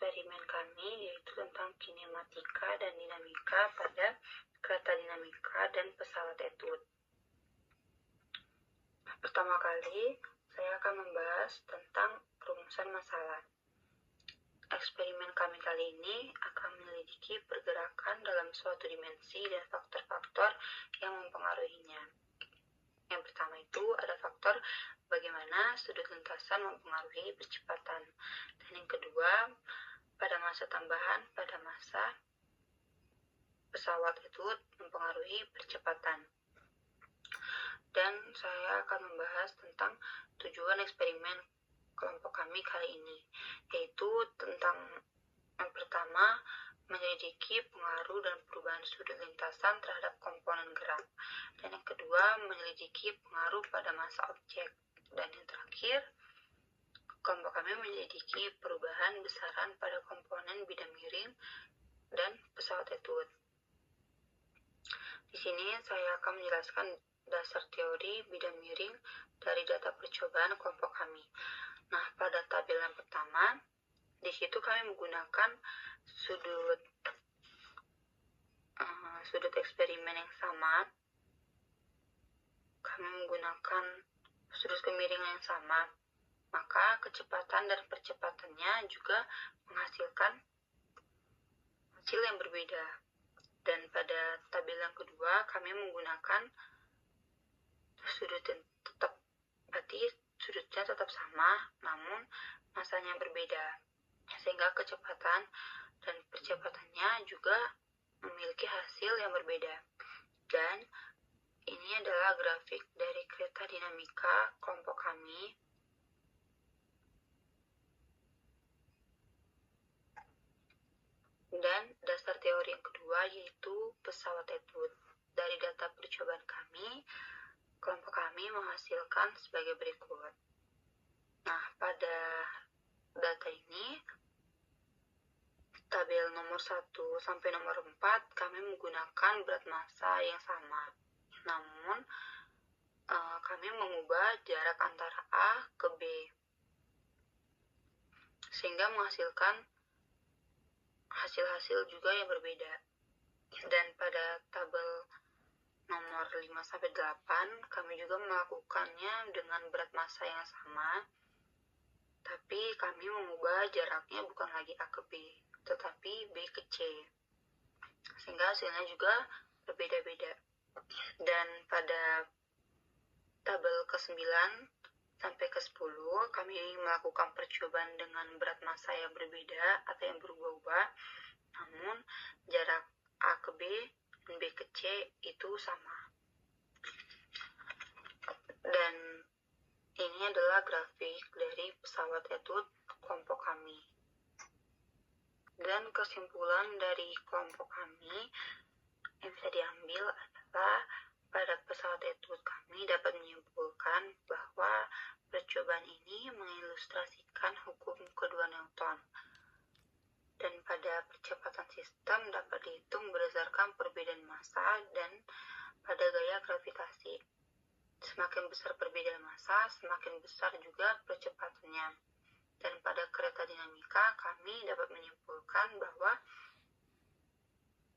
eksperimen kami yaitu tentang kinematika dan dinamika pada kereta dinamika dan pesawat etude. Pertama kali, saya akan membahas tentang rumusan masalah. Eksperimen kami kali ini akan menyelidiki pergerakan dalam suatu dimensi dan faktor-faktor yang mempengaruhinya. Yang pertama itu ada faktor bagaimana sudut lintasan mempengaruhi percepatan. Dan yang kedua, pada masa tambahan pada masa pesawat itu mempengaruhi percepatan. Dan saya akan membahas tentang tujuan eksperimen kelompok kami kali ini, yaitu tentang yang pertama, menyelidiki pengaruh dan perubahan sudut lintasan terhadap komponen gerak. Dan yang kedua, menyelidiki pengaruh pada massa objek. Dan yang terakhir, kelompok kami menyelidiki perubahan besaran pada komponen bidang miring dan pesawat etude. Di sini saya akan menjelaskan dasar teori bidang miring dari data percobaan kelompok kami. Nah, pada tabel yang pertama, di situ kami menggunakan sudut eksperimen yang sama. Kami menggunakan sudut kemiringan yang sama, maka kecepatan dan percepatannya juga menghasilkan hasil yang berbeda. Dan pada tabel yang kedua, kami menggunakan sudut yang berarti sudutnya tetap sama, namun masanya berbeda, sehingga kecepatan dan percepatannya juga memiliki hasil yang berbeda. Dan ini adalah grafik dari kereta dinamika kelompok kami. Dan dasar teori yang kedua yaitu pesawat etude. Dari data percobaan kami, kelompok kami menghasilkan sebagai berikut. Nah, pada data ini, tabel nomor 1 sampai nomor 4 kami menggunakan berat massa yang sama. Namun, kami mengubah jarak antara A ke B, sehingga menghasilkan hasil-hasil juga yang berbeda. Dan pada tabel nomor 5-8, kami juga melakukannya dengan berat massa yang sama, tapi kami mengubah jaraknya bukan lagi A ke B, tetapi B ke C, sehingga hasilnya juga berbeda-beda. Dan pada tabel ke-9 sampai ke-10, kami melakukan percobaan dengan berat massa yang berbeda atau yang berubah-ubah, namun jarak A ke B dan B ke C itu sama. Dan ini adalah grafik dari pesawat etude kelompok kami. Dan kesimpulan dari kelompok kami yang bisa diambil adalah pada pesawat etude kami dapat menyimpulkan bahwa percobaan ini mengilustrasikan hukum kedua Newton. Dan pada percepatan sistem dapat dihitung berdasarkan perbedaan massa dan pada gaya gravitasi. Semakin besar perbedaan massa, semakin besar juga percepatannya. Dan pada kereta dinamika, kami dapat menyimpulkan bahwa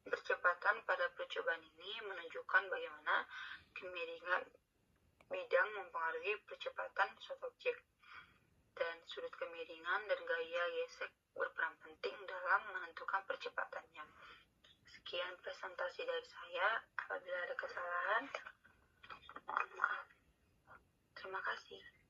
percepatan pada percobaan ini menunjukkan bagaimana kemiringan bidang mempengaruhi percepatan suatu objek. Dan sudut kemiringan dan gaya gesek berperan penting dalam menentukan percepatannya. Sekian presentasi dari saya. Apabila ada kesalahan, mohon maaf. Terima kasih.